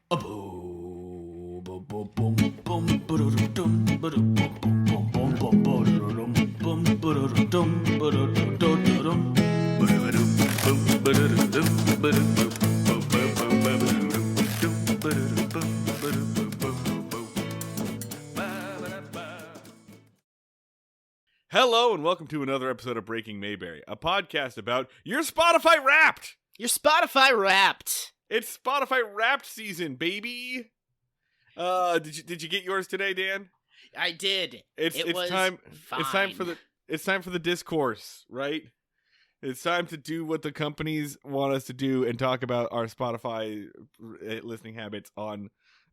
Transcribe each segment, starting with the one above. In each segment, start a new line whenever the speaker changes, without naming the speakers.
Hello and welcome to another episode of Breaking Mayberry, a podcast about your Spotify Wrapped.
Your Spotify Wrapped.
It's Spotify Wrapped season, baby. Did you get yours today, Dan?
I did.
It's time.
Fine.
It's time for the discourse, right? It's time to do what the companies want us to do and talk about our Spotify listening habits on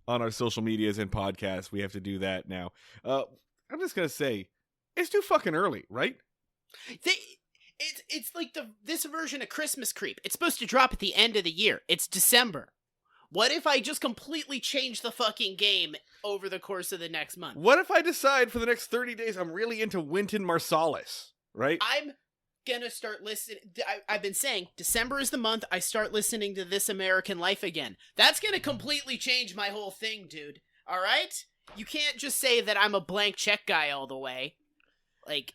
our social medias and podcasts. We have to do that now. I'm just gonna say, it's too fucking early, right?
It's like this version of Christmas Creep. It's supposed to drop at the end of the year. It's December. What if I just completely change the fucking game over the course of the next month?
What if I decide for the next 30 days I'm really into Wynton Marsalis, right?
I'm gonna start listening. I've been saying December is the month I start listening to This American Life again. That's gonna completely change my whole thing, dude. All right? You can't just say that I'm a blank check guy all the way. Like,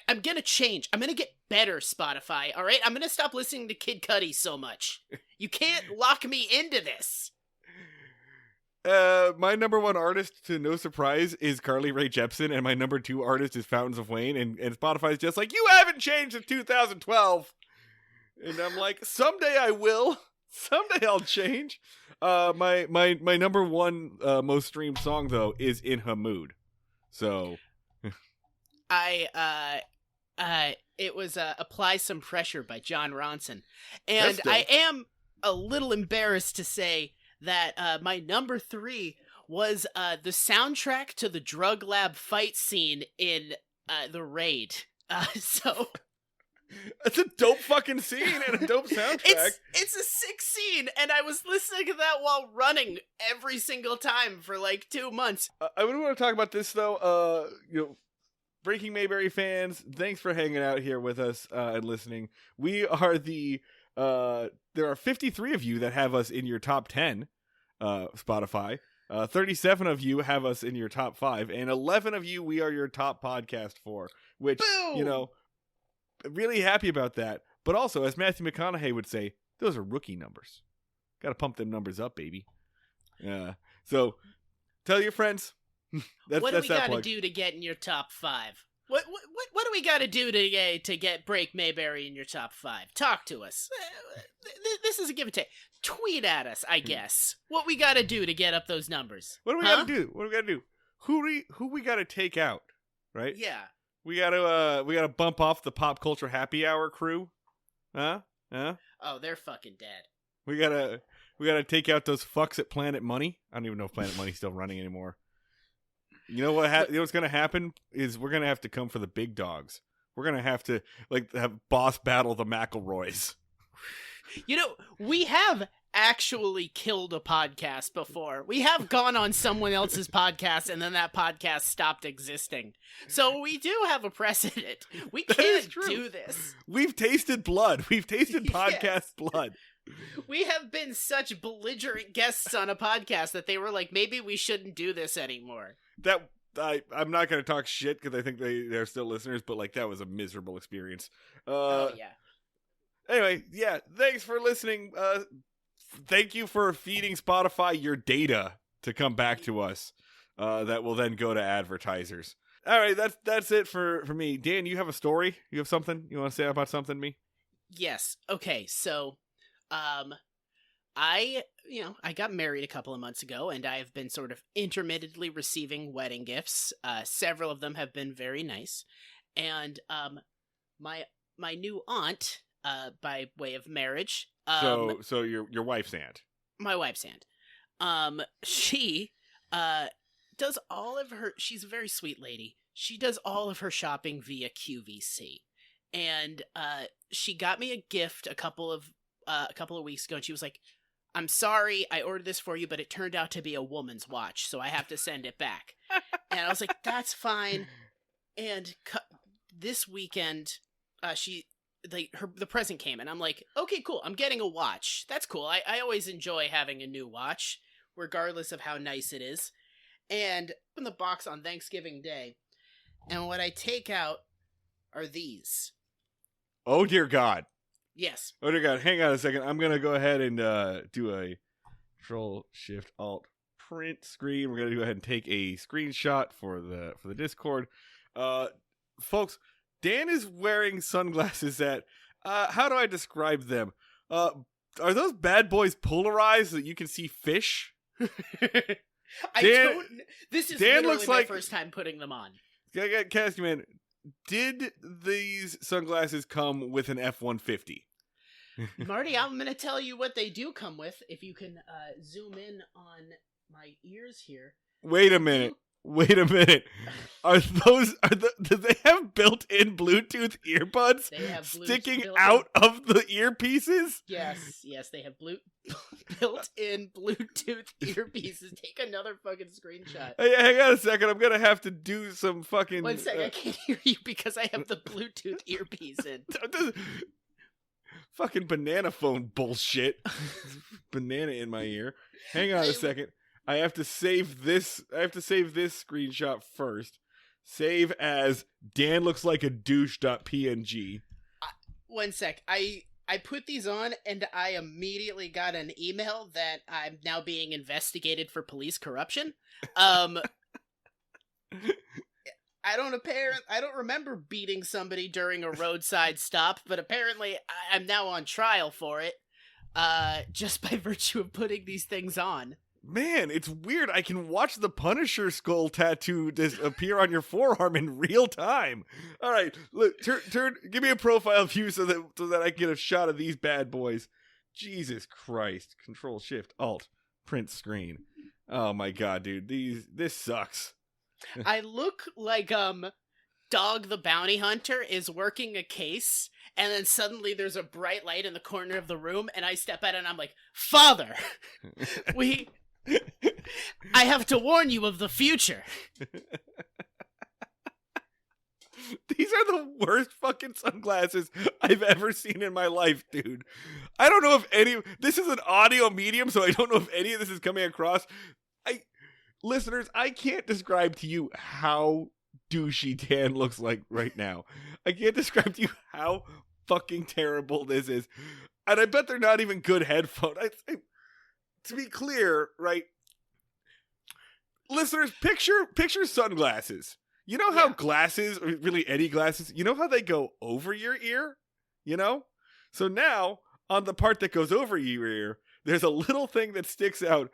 I'm gonna change. I'm gonna get better, Spotify, alright? I'm gonna stop listening to Kid Cudi so much. You can't lock me into this.
My number one artist, to no surprise, is Carly Rae Jepsen, and my number two artist is Fountains of Wayne, and Spotify's just like, you haven't changed since 2012. And I'm like, someday I will. Someday I'll change. My number one most streamed song, though, is In Her Mood. So...
it was Apply Some Pressure by John Ronson. And I am a little embarrassed to say that my number 3 was the soundtrack to the drug lab fight scene in The Raid. So...
It's a dope fucking scene and a dope soundtrack.
It's a sick scene, and I was listening to that while running every single time for like 2 months.
I would want to talk about this, though. Breaking Mayberry fans, thanks for hanging out here with us and listening. We are there are 53 of you that have us in your top 10 Spotify. 37 of you have us in your top 5, and 11 of you we are your top podcast for, which,
Boom!
Really happy about that. But also, as Matthew McConaughey would say, those are rookie numbers. Got to pump them numbers up, baby. So tell your friends.
What do we got to do to get in your top 5? What do we got to do to get Break Mayberry in your top 5? Talk to us. This is a give and take. Tweet at us, I guess. What we got to do to get up those numbers?
What do we got to do? What do we got to do? Who we got to take out? Right?
Yeah.
We got to bump off the Pop Culture Happy Hour crew. Huh?
Oh, they're fucking dead.
We got to take out those fucks at Planet Money. I don't even know if Planet Money's still running anymore. You know what's going to happen is we're going to have to come for the big dogs. We're going to have to have boss battle the McElroys.
We have actually killed a podcast before. We have gone on someone else's podcast and then that podcast stopped existing. So we do have a precedent. We can't do this.
We've tasted blood. We've tasted podcast blood.
We have been such belligerent guests on a podcast that they were like, maybe we shouldn't do this anymore.
I'm not going to talk shit because I think they're still listeners, but that was a miserable experience.
Oh, yeah.
Anyway, yeah, thanks for listening. Thank you for feeding Spotify your data to come back to us. That will then go to advertisers. All right, that's it for me. Dan, you have a story? You have something you want to say about something, me?
Yes. Okay, so... I got married a couple of months ago, and I have been sort of intermittently receiving wedding gifts. Several of them have been very nice, and my new aunt, by way of marriage.
So your wife's aunt.
My wife's aunt. She does all of her. She's a very sweet lady. She does all of her shopping via QVC, and she got me a gift a couple of weeks ago, and she was like, I'm sorry I ordered this for you, but it turned out to be a woman's watch, so I have to send it back. And I was like, that's fine. And this weekend, she the present came, and I'm like, okay, cool, I'm getting a watch. That's cool. I always enjoy having a new watch, regardless of how nice it is. And open the box on Thanksgiving Day, and what I take out are these.
Oh dear God.
Yes.
Oh dear God. Hang on a second. I'm gonna go ahead and do a Control Shift Alt print screen. We're gonna go ahead and take a screenshot for the Discord. Folks, Dan is wearing sunglasses that how do I describe them? Are those bad boys polarized so that you can see fish?
This is
Dan
literally
looks
my
like,
first time putting them on.
Casky Man, did these sunglasses come with an F-150?
Marty, I'm going to tell you what they do come with. If you can zoom in on my ears here.
Wait a minute. Do they have built-in Bluetooth earbuds
They have
sticking out of the earpieces?
Yes, they have built-in Bluetooth earpieces. Take another fucking screenshot.
Hey, hang on a second. I'm gonna have to do some fucking.
1 second, I can't hear you because I have the Bluetooth earpiece in.
Fucking banana phone bullshit. Banana in my ear. Hang on a second. I have to save this screenshot first. Save as Dan looks like a douche.png.
1 sec. I put these on and I immediately got an email that I'm now being investigated for police corruption. I don't remember beating somebody during a roadside stop, but apparently I'm now on trial for it. Just by virtue of putting these things on.
Man, it's weird. I can watch the Punisher skull tattoo appear on your forearm in real time. All right, look, give me a profile view so that I can get a shot of these bad boys. Jesus Christ! Control Shift Alt print screen. Oh my God, dude, this sucks.
I look like Dog the Bounty Hunter is working a case, and then suddenly there's a bright light in the corner of the room, and I step out and I'm like, Father, I have to warn you of the future.
These are the worst fucking sunglasses I've ever seen in my life, dude. I don't know if this is an audio medium, so I don't know if any of this is coming across. Listeners, I can't describe to you how douchey Dan looks like right now. I can't describe to you how fucking terrible this is. And I bet they're not even good headphones. To be clear, right? Listeners, picture sunglasses. You know how glasses, or really any glasses, you know how they go over your ear? You know? So now, on the part that goes over your ear, there's a little thing that sticks out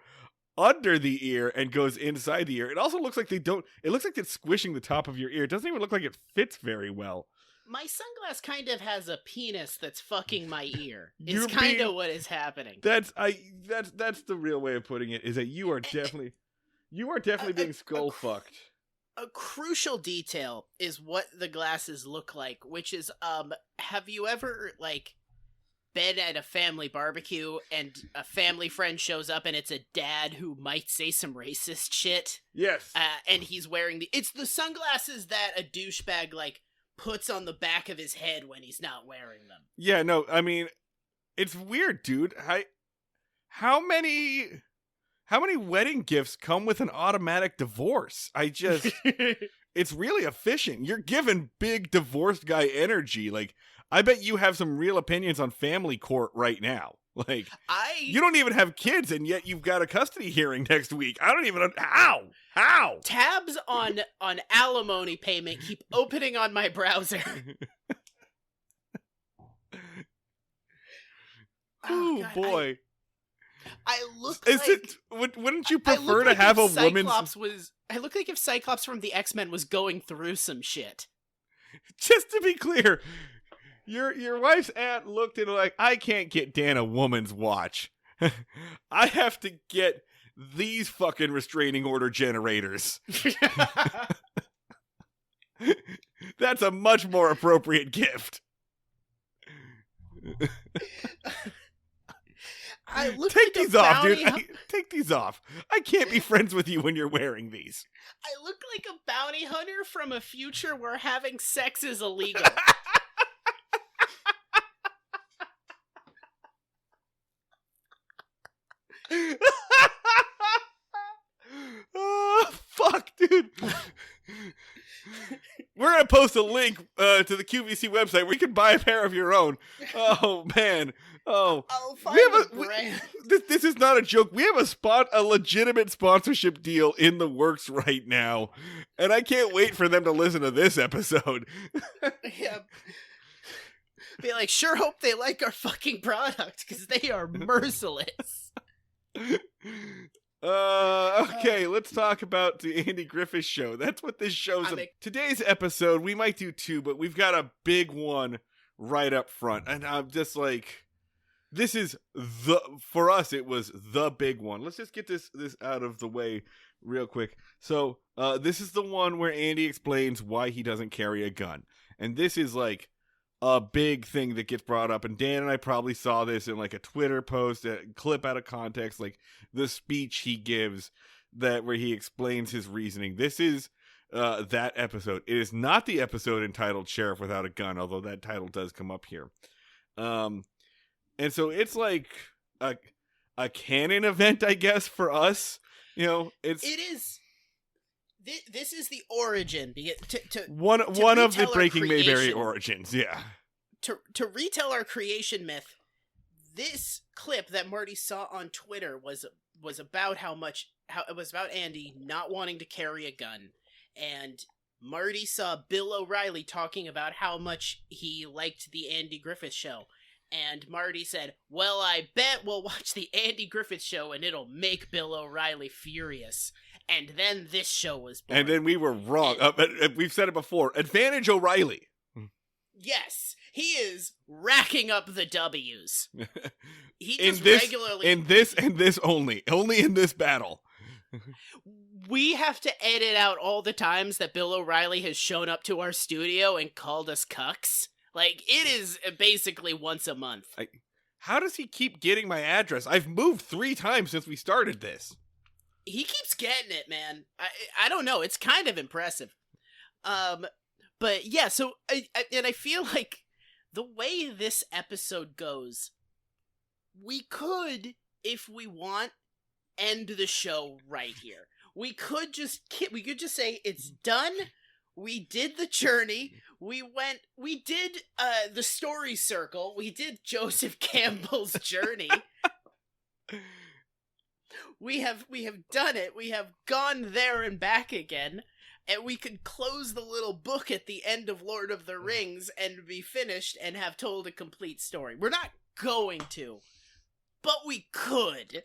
under the ear and goes inside the ear. It also looks like it looks like it's squishing the top of your ear. It doesn't even look like it fits very well.
My sunglass kind of has a penis that's fucking my ear. It's kind of what is happening.
That's the real way of putting it, is that you are definitely being skull fucked.
A crucial detail is what the glasses look like, which is have you ever been at a family barbecue and a family friend shows up and it's a dad who might say some racist shit?
Yes.
And he's wearing it's the sunglasses that a douchebag puts on the back of his head when he's not wearing them. Yeah,
no, I mean, it's weird, dude. How many wedding gifts come with an automatic divorce? It's really efficient. You're giving big divorced guy energy. I bet you have some real opinions on family court right now. You don't even have kids, and yet you've got a custody hearing next week. I don't even know how.
Tabs on alimony payment keep opening on my browser.
Oh boy.
I look
wouldn't you prefer to have a woman's...
I look like if Cyclops from the X-Men was going through some shit.
Just to be clear, your wife's aunt looked at it I can't get Dan a woman's watch. I have to get these fucking restraining order generators. That's a much more appropriate gift. Take these off, dude. Take these off. I can't be friends with you when you're wearing these.
I look like a bounty hunter from a future where having sex is illegal.
Oh, fuck, dude. We're going to post a link to the QVC website where you can buy a pair of your own. Oh, man. Oh,
I'll find a brand.
This is not a joke. We have a legitimate sponsorship deal in the works right now, and I can't wait for them to listen to this episode.
Yeah. Be like, sure hope they like our fucking product, because they are merciless.
Okay, let's talk about the Andy Griffith Show. That's what this show's about. Today's episode, we might do two, but we've got a big one right up front, and I'm just like, this is for us, it was the big one. Let's just get this out of the way real quick. So, this is the one where Andy explains why he doesn't carry a gun. And this is like a big thing that gets brought up. And Dan and I probably saw this in like a Twitter post, a clip out of context, like the speech he gives where he explains his reasoning. This is that episode. It is not the episode entitled Sheriff Without a Gun, although that title does come up here. And so it's like a canon event, I guess, for us. You know, it is.
This is the origin.
One of the Breaking Mayberry origins, yeah.
To retell our creation myth, this clip that Marty saw on Twitter was about how it was about Andy not wanting to carry a gun, and Marty saw Bill O'Reilly talking about how much he liked the Andy Griffith Show. And Marty said, well, I bet we'll watch the Andy Griffith Show and it'll make Bill O'Reilly furious. And then this show was born.
And then we were wrong. We've said it before. Advantage O'Reilly.
Yes. He is racking up the W's. He just regularly...
In this only. Only in this battle.
We have to edit out all the times that Bill O'Reilly has shown up to our studio and called us cucks. Like, it is basically once a month.
How does he keep getting my address? I've moved 3 times since we started this.
He keeps getting it, man. I don't know. It's kind of impressive. But yeah, so, I feel like the way this episode goes, we could, if we want, end the show right here. We could just say it's done. We did the journey. We did the story circle. We did Joseph Campbell's journey. We have done it. We have gone there and back again. And we could close the little book at the end of Lord of the Rings and be finished and have told a complete story. We're not going to, but we could.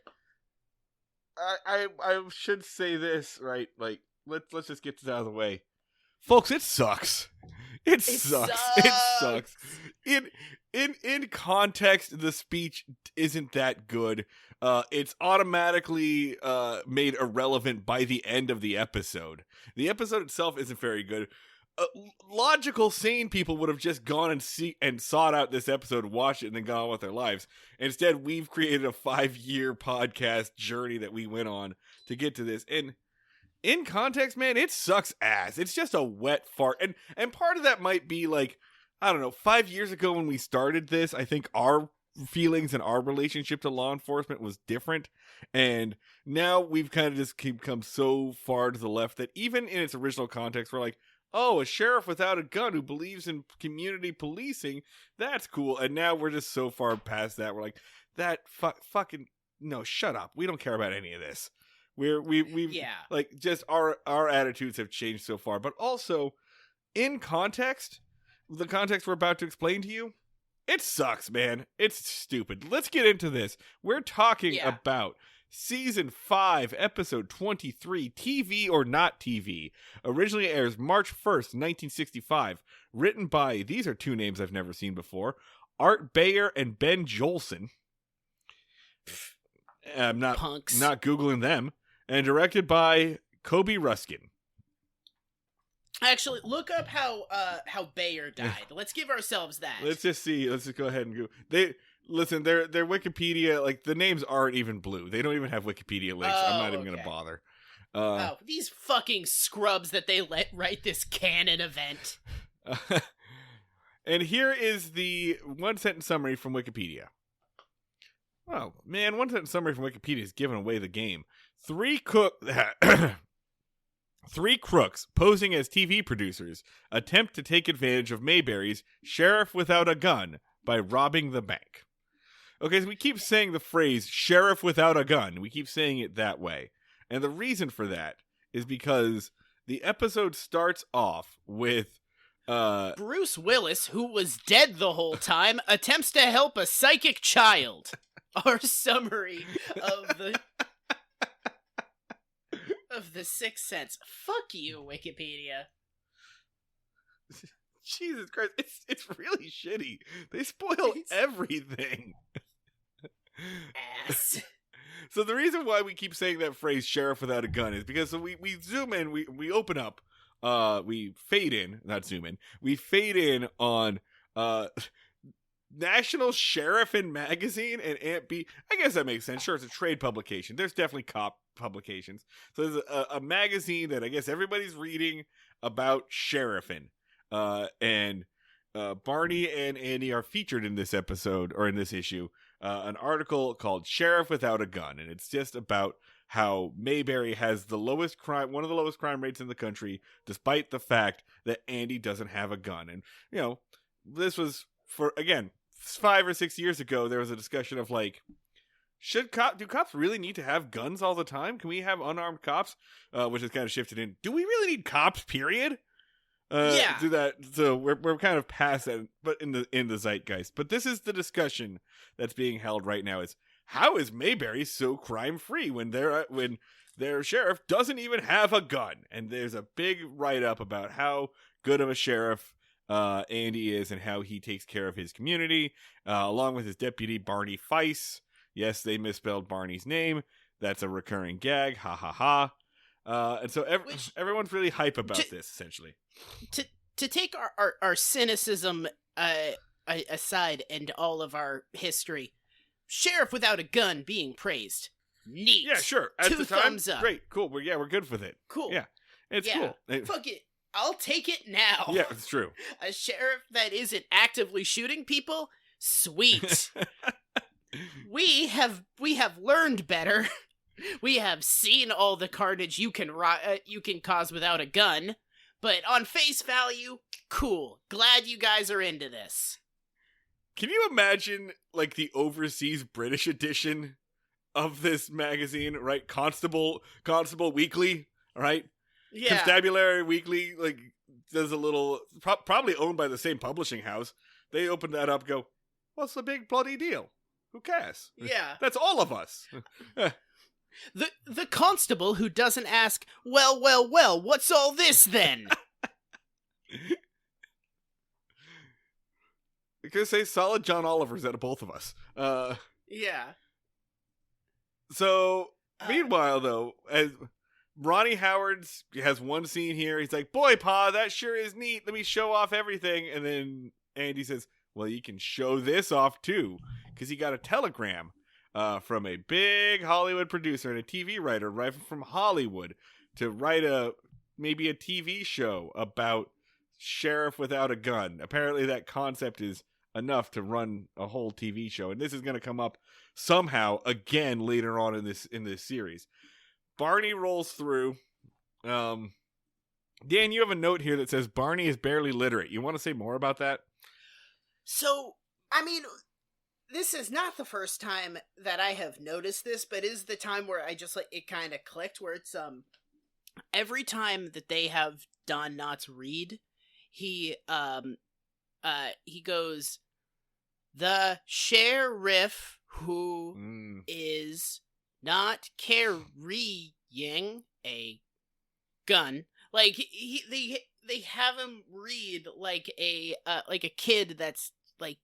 I should say this, right? Like, let's just get this out of the way. Folks, it sucks. It sucks. It sucks. In context, the speech isn't that good. It's automatically made irrelevant by the end of the episode. The episode itself isn't very good. Logical, sane people would have just gone and sought out this episode, watched it, and then gone on with their lives. Instead, we've created a 5-year podcast journey that we went on to get to this. And in context, man, it sucks ass. It's just a wet fart. And part of that might be like, I don't know, 5 years ago when we started this, I think our feelings and our relationship to law enforcement was different. And now we've kind of just come so far to the left that even in its original context, we're like, oh, a sheriff without a gun who believes in community policing, that's cool. And now we're just so far past that. We're like, that fucking, no, shut up. We don't care about any of this. We've like, just our attitudes have changed so far. But also, in context, the context we're about to explain to you, it sucks, man. It's stupid. Let's get into this. We're talking about Season 5, Episode 23, TV or Not TV. Originally airs March 1st, 1965. Written by, these are 2 names I've never seen before, Art Bayer and Ben Jolson. I'm not Googling them. And directed by Kobe Ruskin.
Actually, look up how Bayer died. Let's give ourselves that.
Let's just see. Let's just go ahead and go. Their Wikipedia, like, the names aren't even blue. They don't even have Wikipedia links. I'm not even going to bother.
These fucking scrubs that they let write this canon event.
And here is the 1-sentence summary from Wikipedia. Oh, man, one summary from Wikipedia is giving away the game. Three crooks posing as TV producers attempt to take advantage of Mayberry's sheriff without a gun by robbing the bank. Okay, so we keep saying the phrase sheriff without a gun. We keep saying it that way. And the reason for that is because the episode starts off with
Bruce Willis, who was dead the whole time, attempts to help a psychic child. Our summary of the Sixth Sense. Fuck you, Wikipedia.
Jesus Christ, it's really shitty. They spoil everything.
Ass.
So the reason why we keep saying that phrase "sheriff without a gun" is because we zoom in, we open up, we fade in, not zoom in, we fade in on National Sheriffin' Magazine and Aunt B. I guess that makes sense. Sure, it's a trade publication. There's definitely cop publications. So there's a magazine that I guess everybody's reading about sheriffin'. And Barney and Andy are featured in this episode, or in this issue, an article called Sheriff Without a Gun. And it's just about how Mayberry has one of the lowest crime rates in the country, despite the fact that Andy doesn't have a gun. And, you know, this was, for, again, 5 or 6 years ago, there was a discussion of, like, do cops really need to have guns all the time? Can we have unarmed cops? Which has kind of shifted in. Do we really need cops, period?
Yeah.
Do that. So we're kind of past that, but in the zeitgeist. But this is the discussion that's being held right now: is how is Mayberry so crime free when their sheriff doesn't even have a gun? And there's a big write up about how good of a sheriff Andy is and how he takes care of his community, along with his deputy Barney Fice. Yes, they misspelled Barney's name. That's a recurring gag. Ha ha ha. And so everyone's really hype about this, essentially.
To take our cynicism aside and all of our history, Sheriff Without a Gun being praised. Neat.
Yeah, sure. At
2
the time,
thumbs up.
Great, cool. We're good with it.
Cool.
Yeah, it's cool.
Fuck it. I'll take it now.
Yeah, it's true.
A sheriff that isn't actively shooting people? Sweet. We have learned better. We have seen all the carnage you can cause without a gun, but on face value, cool. Glad you guys are into this.
Can you imagine, like, the overseas British edition of this magazine, right? Constable Weekly, right?
Yeah.
Constabulary Weekly, like, does a little, probably owned by the same publishing house. They open that up, go, what's the big bloody deal? Who cares?
Yeah.
That's all of us.
The constable who doesn't ask, well, what's all this then?
Because say solid John Oliver's out of both of us.
Yeah.
So, meanwhile, though, as Ronnie Howard has one scene here, he's like, boy, Pa, that sure is neat. Let me show off everything. And then Andy says, well, you can show this off, too. Because he got a telegram from a big Hollywood producer and a TV writer right from Hollywood to write maybe a TV show about Sheriff Without a Gun. Apparently that concept is enough to run a whole TV show, and this is going to come up somehow again later on in this series. Barney rolls through. Dan, you have a note here that says Barney is barely literate. You want to say more about that?
So, I mean, this is not the first time that I have noticed this, but is the time where I just, like, it kind of clicked, where it's, every time that they have Don Knotts read, he goes, the sheriff who is not carrying a gun. Like, they have him read like a kid that's, like,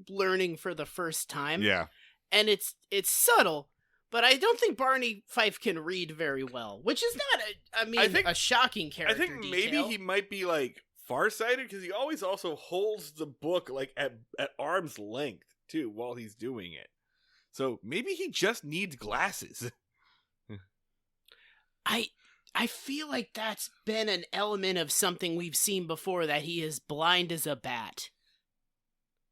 learning for the first time.
Yeah.
And it's subtle, but I don't think Barney Fife can read very well, which is not a shocking character
I think
detail.
maybe he might be, like, farsighted because he always also holds the book, like, at arm's length too while he's doing it. So maybe he just needs glasses.
I feel like that's been an element of something we've seen before, that he is blind as a bat.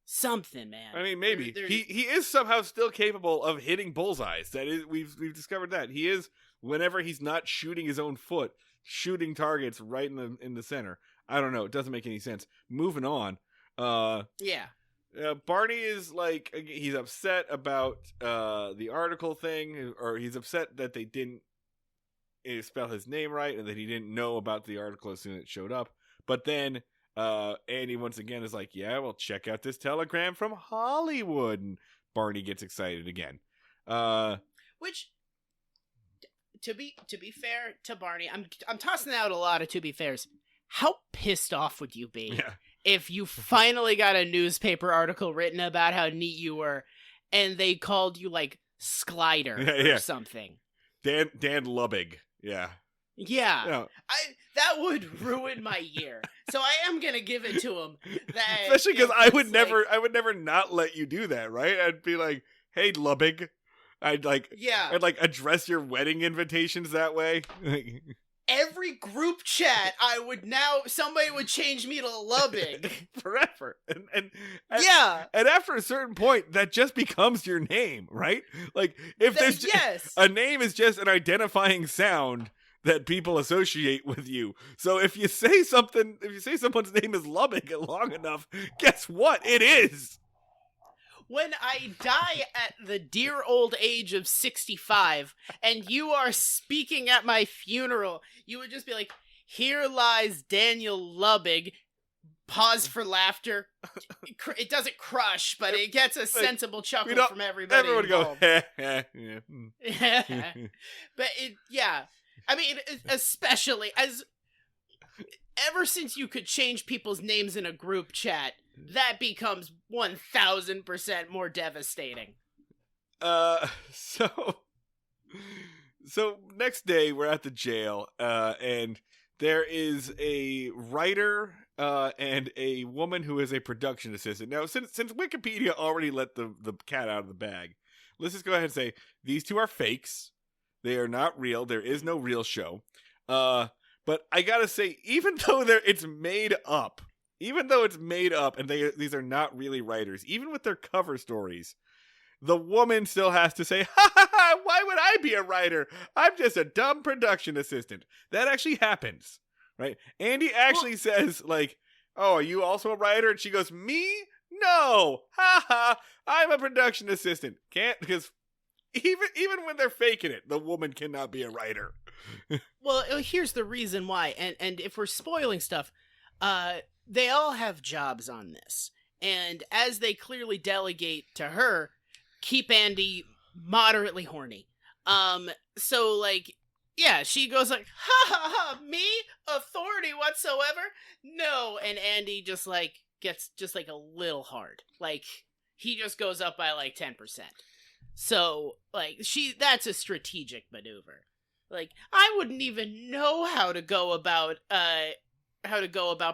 Something, man.
I mean, maybe
There-
he is somehow still capable of hitting bullseyes. That is, we've discovered that he is, whenever he's not shooting his own foot, shooting targets right in the center. I don't know. It doesn't make any sense. Moving on.
Yeah.
Barney is like, he's upset about the article thing, or he's upset that they didn't spell his name right and that he didn't know about the article as soon as it showed up. But then Andy once again is like, yeah, well, check out this telegram from Hollywood, and Barney gets excited again.
Which, to be fair to Barney, I'm tossing out a lot of to be fairs. How pissed off would you be if you finally got a newspaper article written about how neat you were, and they called you like Sklider or something?
Dan Lubbig, yeah.
That would ruin my year. So I am gonna give it to him. That,
especially because I would never not let you do that, right? I'd be like, hey, Lubbig. I'd address your wedding invitations that way.
Every group chat, somebody would change me to Lubbig
forever, and
and
after a certain point, that just becomes your name, right? Like if a name is just an identifying sound that people associate with you. So if you say someone's name is Lubbig long enough, guess what? It is.
When I die at the dear old age of 65, and you are speaking at my funeral, you would just be like, here lies Daniel Lubbig, pause for laughter. It doesn't crush, but it gets a sensible chuckle from everybody.
Everyone
involved.
Go,
But I mean, especially ever since you could change people's names in a group chat, that becomes 1000% more devastating.
So next day we're at the jail, and there is a writer and a woman who is a production assistant. Now, since Wikipedia already let the cat out of the bag, let's just go ahead and say these two are fakes. They are not real. There is no real show. But I gotta say, even though it's made up, and these are not really writers, even with their cover stories, the woman still has to say, ha ha ha, why would I be a writer? I'm just a dumb production assistant. That actually happens, right? Andy actually says, like, oh, are you also a writer? And she goes, me? No, ha ha, I'm a production assistant. Can't, because even when they're faking it, the woman cannot be a writer.
Well, here's the reason why, and if we're spoiling stuff, they all have jobs on this, and as they clearly delegate to her, keep Andy moderately horny. So like, yeah, she goes like, ha ha ha, me? Authority whatsoever? No, and Andy just like gets just like a little hard. Like, he just goes up by like 10%. So like, that's a strategic maneuver. Like, I wouldn't even know how to go about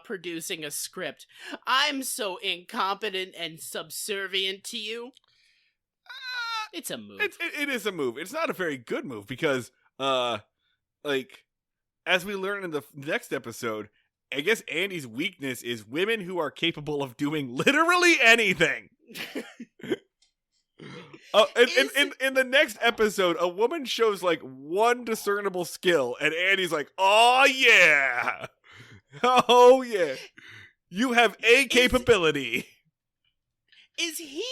producing a script. I'm so incompetent and subservient to you. It's a move.
It is a move. It's not a very good move because, like, as we learn in the next episode, I guess Andy's weakness is women who are capable of doing literally anything. In the next episode, a woman shows like one discernible skill, and Andy's like, "Oh yeah, oh yeah, you have a capability."
Is he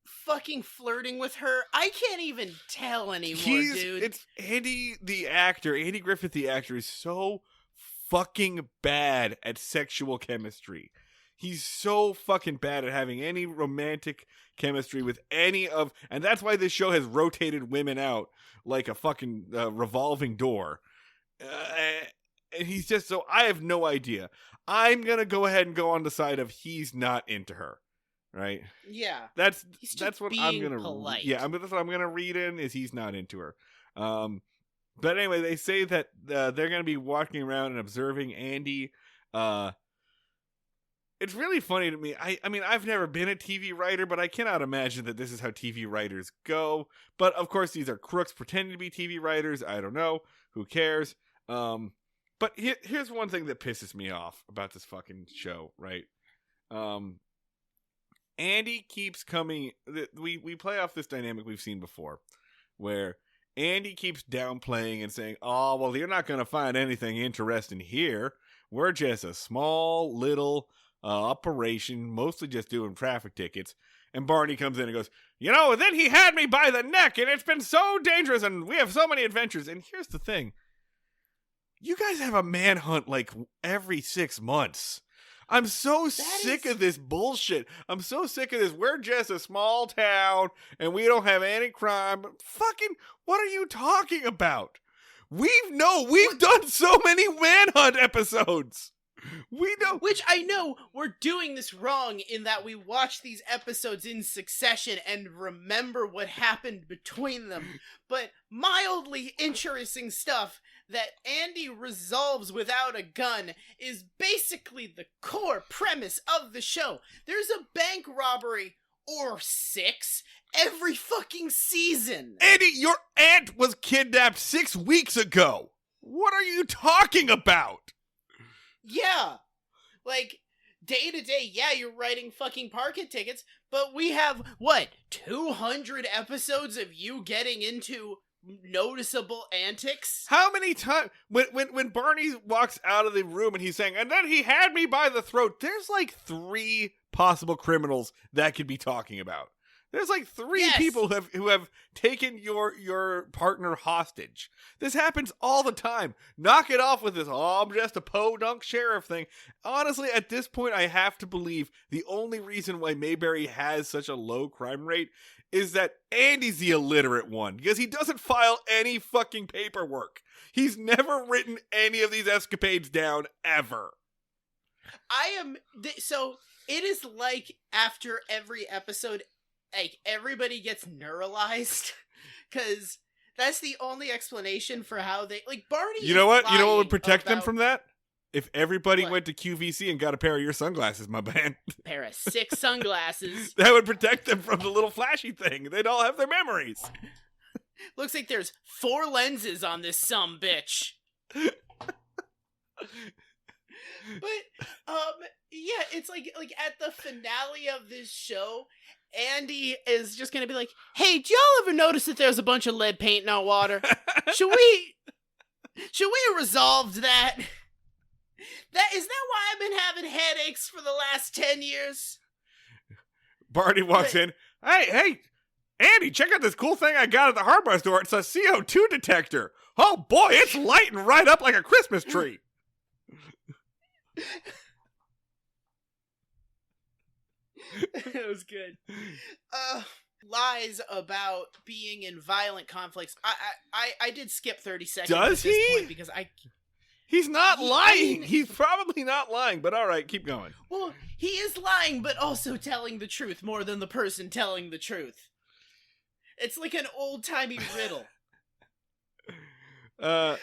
fucking flirting with her? I can't even tell anymore, dude.
It's Andy the actor. Andy Griffith the actor is so fucking bad at sexual chemistry. He's so fucking bad at having any romantic chemistry with any of, and that's why this show has rotated women out like a fucking revolving door. And he's just so, I have no idea. I'm gonna go ahead and go on the side of he's not into her, right?
Yeah,
that's what I'm gonna.
Polite.
Yeah, that's what I'm gonna read in is he's not into her. But anyway, they say that they're gonna be walking around and observing Andy. It's really funny to me. I mean, I've never been a TV writer, but I cannot imagine that this is how TV writers go. But of course, these are crooks pretending to be TV writers. I don't know. Who cares? But here's one thing that pisses me off about this fucking show, right? Andy keeps coming. We play off this dynamic we've seen before, where Andy keeps downplaying and saying, "Oh, well, you're not going to find anything interesting here. We're just a small little operation, mostly just doing traffic tickets." And Barney comes in and goes, then he had me by the neck, and it's been so dangerous, and we have so many adventures. And here's the thing. You guys have a manhunt like every 6 months. I'm so sick of this bullshit. I'm so sick of this. We're just a small town, and we don't have any crime. Fucking, what are you talking about? We've done so many manhunt episodes. We know.
Which I know we're doing this wrong in that we watch these episodes in succession and remember what happened between them. But mildly interesting stuff that Andy resolves without a gun is basically the core premise of the show. There's a bank robbery or 6 every fucking season.
Andy, your aunt was kidnapped 6 weeks ago. What are you talking about?
Yeah, like, day to day, yeah, you're writing fucking parking tickets, but we have, 200 episodes of you getting into noticeable antics?
How many times, when Barney walks out of the room and he's saying, and then he had me by the throat, there's like 3 possible criminals that could be talking about. There's like 3 people who have taken your partner hostage. This happens all the time. Knock it off with this, I'm just a podunk sheriff thing. Honestly, at this point, I have to believe the only reason why Mayberry has such a low crime rate is that Andy's the illiterate one, because he doesn't file any fucking paperwork. He's never written any of these escapades down, ever.
So, it is like after every episode, like, everybody gets neuralized, because that's the only explanation for how they, like, Barney.
You know what? You know what would protect them from that? If everybody went to QVC and got a pair of your sunglasses, my man.
Pair of 6 sunglasses.
That would protect them from the little flashy thing. They'd all have their memories.
Looks like there's 4 lenses on this sumbitch. But, yeah, it's like at the finale of this show, Andy is just gonna be like, "Hey, did y'all ever notice that there's a bunch of lead paint in our water? Should we resolve that? Is that why I've been having headaches for the last 10 years?"
Barney walks in. Hey, Andy, check out this cool thing I got at the hardware store. It's a CO2 detector. Oh boy, it's lighting right up like a Christmas tree.
It was good. Lies about being in violent conflicts. I did skip 30 seconds.
Does
at this
he?
point because
He's not lying. He's probably not lying, but all right, keep going.
Well, he is lying, but also telling the truth more than the person telling the truth. It's like an old-timey riddle. Yeah,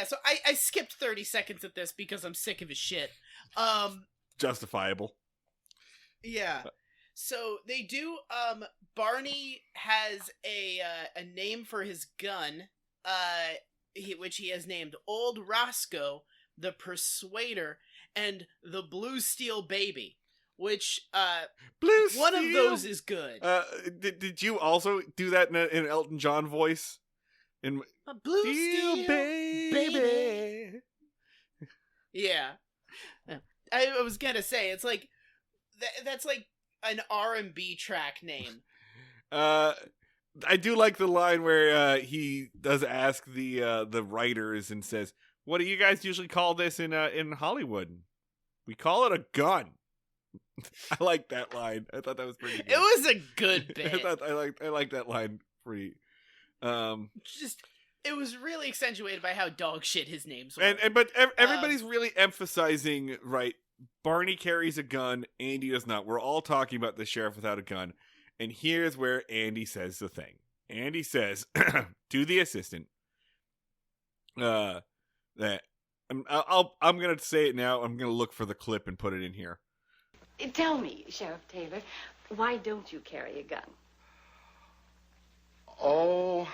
so I skipped 30 seconds at this because I'm sick of his shit.
Justifiable.
Yeah. So they do, Barney has a name for his gun, which he has named Old Roscoe, the Persuader, and the Blue Steel Baby, which,
Blue
one
Steel.
of those is good.
Did you also do that in an Elton John voice? In
Blue Steel baby. Yeah. I was gonna say, it's like, that's like an R&B track name.
I do like the line where he does ask the writers and says, "What do you guys usually call this in Hollywood?" "We call it a gun." I like that line. I thought that was pretty good.
It was a good bit.
I like that line pretty.
It was really accentuated by how dog shit his names were.
But everybody's really emphasizing, right? Barney carries a gun, Andy does not. We're all talking about the sheriff without a gun. And here's where Andy says the thing. Andy says to the assistant that I'm going to say it now. I'm going to look for the clip and put it in here.
Tell me, Sheriff Taylor, why don't you carry a gun?
Oh,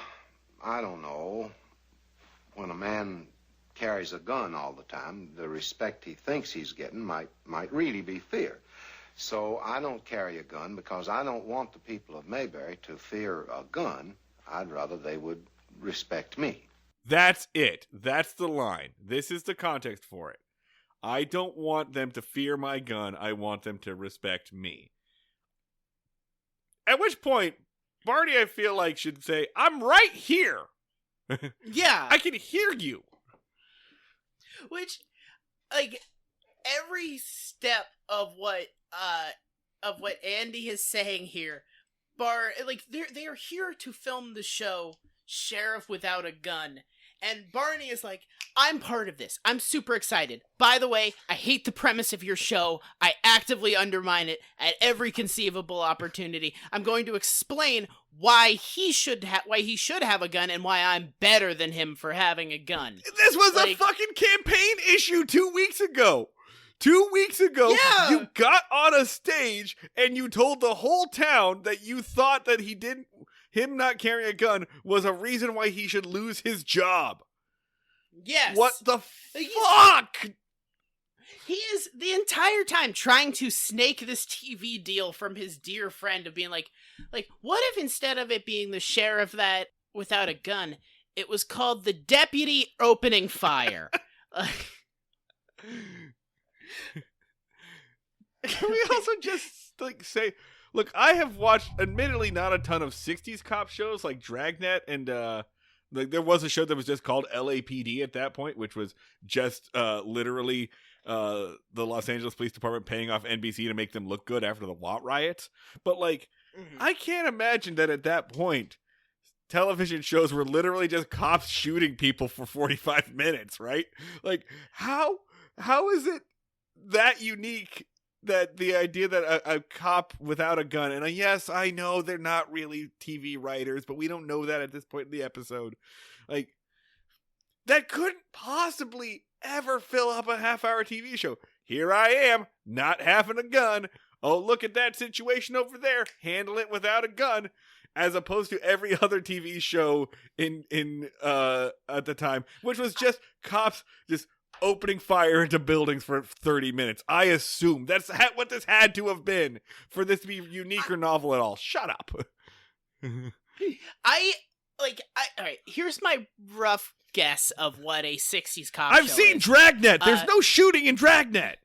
I don't know. When a man carries a gun all the time, the respect he thinks he's getting might really be fear. So I don't carry a gun because I don't want the people of Mayberry to fear a gun. I'd rather they would respect me.
That's it. That's the line. This is the context for it. I don't want them to fear my gun. I want them to respect me. At which point, Barney, I feel like, should say, I'm right here.
Yeah.
I can hear you.
Which, like, every step of what Andy is saying here, they are here to film the show Sheriff Without a Gun. And Barney is like, I'm part of this. I'm super excited. By the way, I hate the premise of your show. I actively undermine it at every conceivable opportunity. I'm going to explain why he should have a gun and why I'm better than him for having a gun.
This was a fucking campaign issue 2 weeks ago. 2 weeks ago,
yeah.
You got on a stage and you told the whole town that you thought that him not carrying a gun was a reason why he should lose his job.
Yes.
What the fuck?
He is the entire time trying to snake this TV deal from his dear friend of being like, what if instead of it being the sheriff that without a gun, it was called the deputy opening fire?
Can we also just say, look, I have watched, admittedly, not a ton of 60s cop shows like Dragnet, and there was a show that was just called LAPD at that point, which was just literally the Los Angeles Police Department paying off NBC to make them look good after the Watt riots. But I can't imagine that at that point, television shows were literally just cops shooting people for 45 minutes, right? Like, how is it that unique that the idea that a cop without a gun, and yes, I know they're not really TV writers, but we don't know that at this point in the episode, like, that couldn't possibly ever fill up a half-hour TV show. Here I am, not having a gun. Oh, look at that situation over there. Handle it without a gun. As opposed to every other TV show in at the time, which was just cops just opening fire into buildings for 30 minutes. I assume that's what this had to have been for this to be unique or novel at all. Shut up.
All right, here's my rough guess of what a 60s cop show
I've seen
is.
Dragnet. There's no shooting in Dragnet.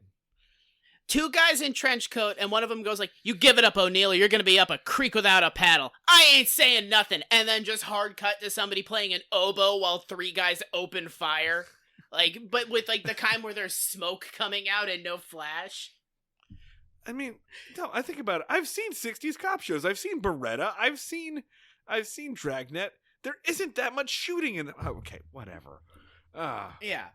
Two guys in trench coat, and one of them goes like, you give it up, O'Neill, or you're gonna be up a creek without a paddle. I ain't saying nothing. And then just hard cut to somebody playing an oboe while three guys open fire. But with the kind where there's smoke coming out and no flash.
I mean, no, I think about it. I've seen 60s cop shows. I've seen Beretta. I've seen Dragnet. There isn't that much shooting in them. Oh, okay, whatever.
Yeah.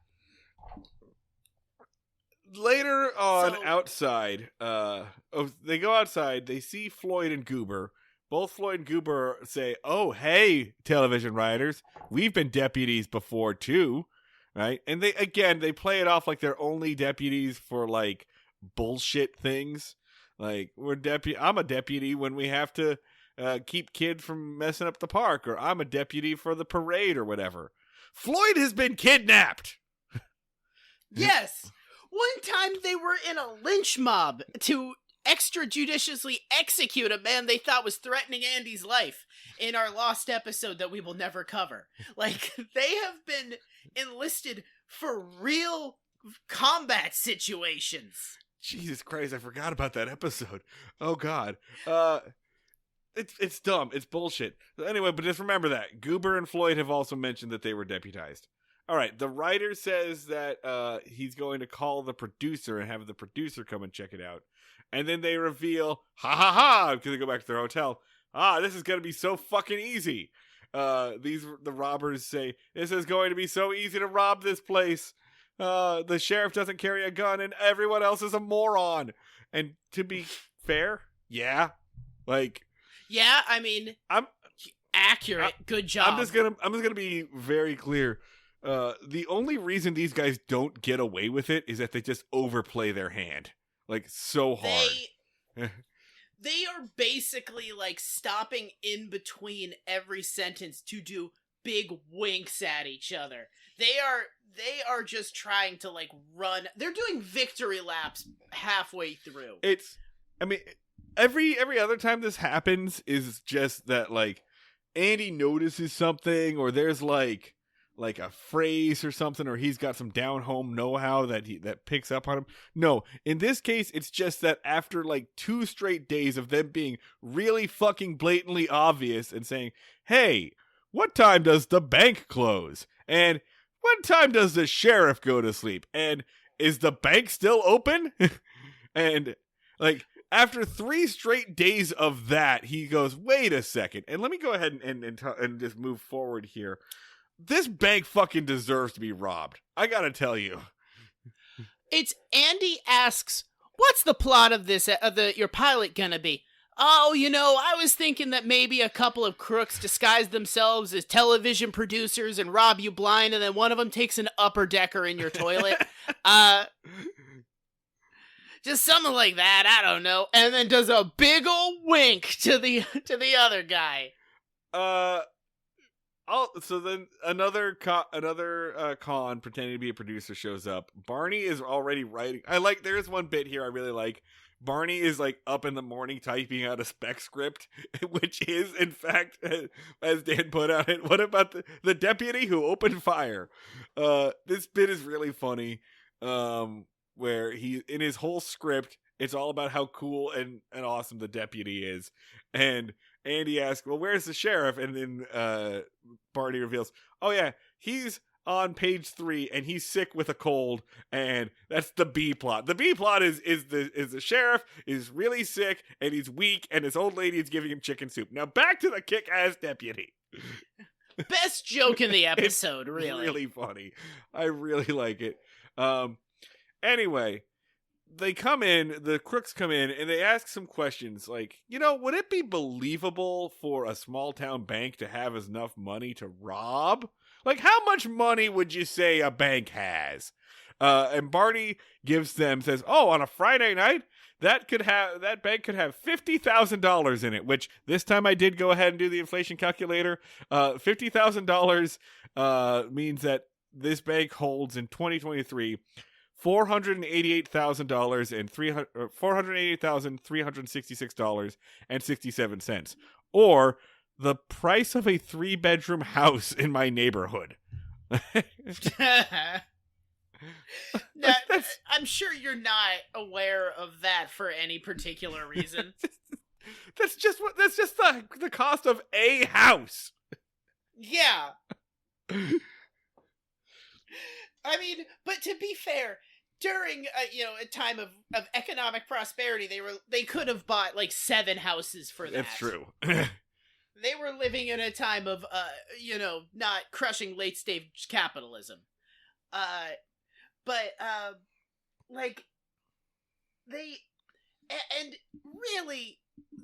Later on, outside, they go outside, they see Floyd and Goober. Both Floyd and Goober say, oh, hey, television writers, we've been deputies before, too, right? And they play it off like they're only deputies for, bullshit things. Like, I'm a deputy when we have to keep kids from messing up the park, or I'm a deputy for the parade, or whatever. Floyd has been kidnapped!
Yes! One time they were in a lynch mob to extrajudiciously execute a man they thought was threatening Andy's life in our lost episode that we will never cover. They have been enlisted for real combat situations.
Jesus Christ, I forgot about that episode. Oh, God. It's dumb. It's bullshit. Anyway, but just remember that. Goober and Floyd have also mentioned that they were deputized. All right, the writer says that he's going to call the producer and have the producer come and check it out. And then they reveal, because they go back to their hotel, this is going to be so fucking easy. The robbers say, this is going to be so easy to rob this place. The sheriff doesn't carry a gun and everyone else is a moron. And to be fair, yeah.
Yeah, I mean, I'm accurate. Good job.
I'm just gonna be very clear. The only reason these guys don't get away with it is that they just overplay their hand. So hard.
They are basically stopping in between every sentence to do big winks at each other. They are just trying to run. They're doing victory laps halfway through.
I mean, every other time this happens is just that, like, Andy notices something, or there's like a phrase or something, or he's got some down home know-how that picks up on him. No, in this case, it's just that after like 2 straight days of them being really fucking blatantly obvious and saying, "Hey, what time does the bank close? And what time does the sheriff go to sleep? And is the bank still open?" And like, after 3 straight days of that, he goes, "Wait a second, and let me go ahead and just move forward here. This bank fucking deserves to be robbed. I gotta tell you."
It's Andy asks, "What's the plot of this, your pilot gonna be?" "Oh, I was thinking that maybe a couple of crooks disguise themselves as television producers and rob you blind, and then one of them takes an upper decker in your toilet." Just something like that, I don't know. And then does a big ol' wink to the other guy.
So then another con pretending to be a producer shows up. Barney is already writing. There's one bit here I really like. Barney is like up in the morning typing out a spec script, which is, in fact, as Dan put on it, what about the deputy who opened fire? This bit is really funny. Where he, in his whole script, it's all about how cool and awesome the deputy is. And Andy asks, "Well, where's the sheriff?" And then Barney reveals, "Oh yeah, he's on page 3 and he's sick with a cold." And that's the B plot. The B plot is the sheriff is really sick and he's weak and his old lady is giving him chicken soup. Now back to the kick-ass deputy.
Best joke in the episode,
it's
really.
Really funny. I really like it. Anyway, the crooks come in, and they ask some questions like, would it be believable for a small town bank to have enough money to rob? Like, how much money would you say a bank has? And Barney says, "Oh, on a Friday night, that bank could have $50,000 in it," which this time I did go ahead and do the inflation calculator. $50,000 means that this bank holds in 2023 $488,000 and $488,366.67, or the price of a 3-bedroom house in my neighborhood.
I'm sure you're not aware of that for any particular reason.
That's just the cost of a house.
Yeah. I mean, but to be fair, during a time of economic prosperity, they could have bought like 7 houses for that.
That's true.
They were living in a time of not crushing late stage capitalism. And really,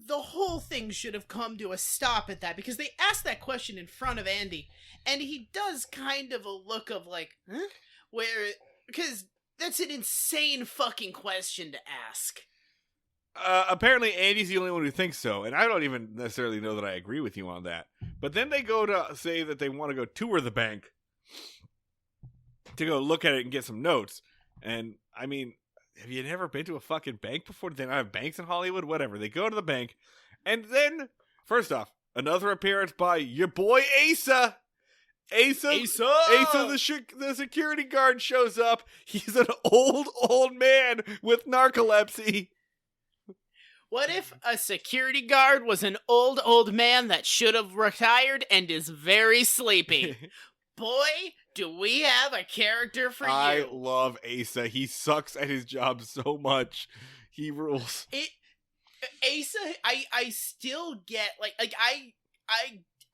the whole thing should have come to a stop at that, because they asked that question in front of Andy, and he does kind of a look of like, huh? Because that's an insane fucking question to ask.
Apparently Andy's the only one who thinks so, and I don't even necessarily know that I agree with you on that. But then they go to say that they want to go tour the bank to go look at it and get some notes. And, I mean, have you never been to a fucking bank before? Do they not have banks in Hollywood? Whatever. They go to the bank, and then, first off, another appearance by your boy Asa. Asa, the security guard shows up. He's an old man with narcolepsy.
What if a security guard was an old man that should have retired and is very sleepy? Boy, do we have a character for you.
I love Asa. He sucks at his job so much. He rules.
Asa, I still get,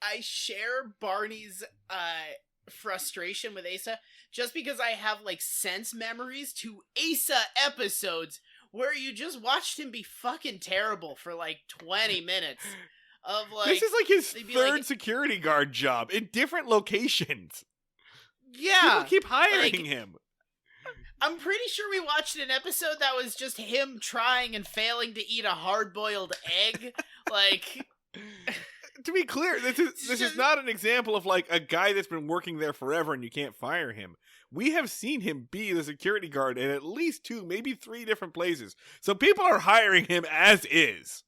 I share Barney's frustration with Asa just because I have sense memories to Asa episodes where you just watched him be fucking terrible for 20 minutes of
this is his third security guard job in different locations.
Yeah.
People keep hiring him.
I'm pretty sure we watched an episode that was just him trying and failing to eat a hard-boiled egg.
to be clear, this is not an example of like a guy that's been working there forever and you can't fire him. We have seen him be the security guard in at least 2, maybe 3 different places. So people are hiring him as is.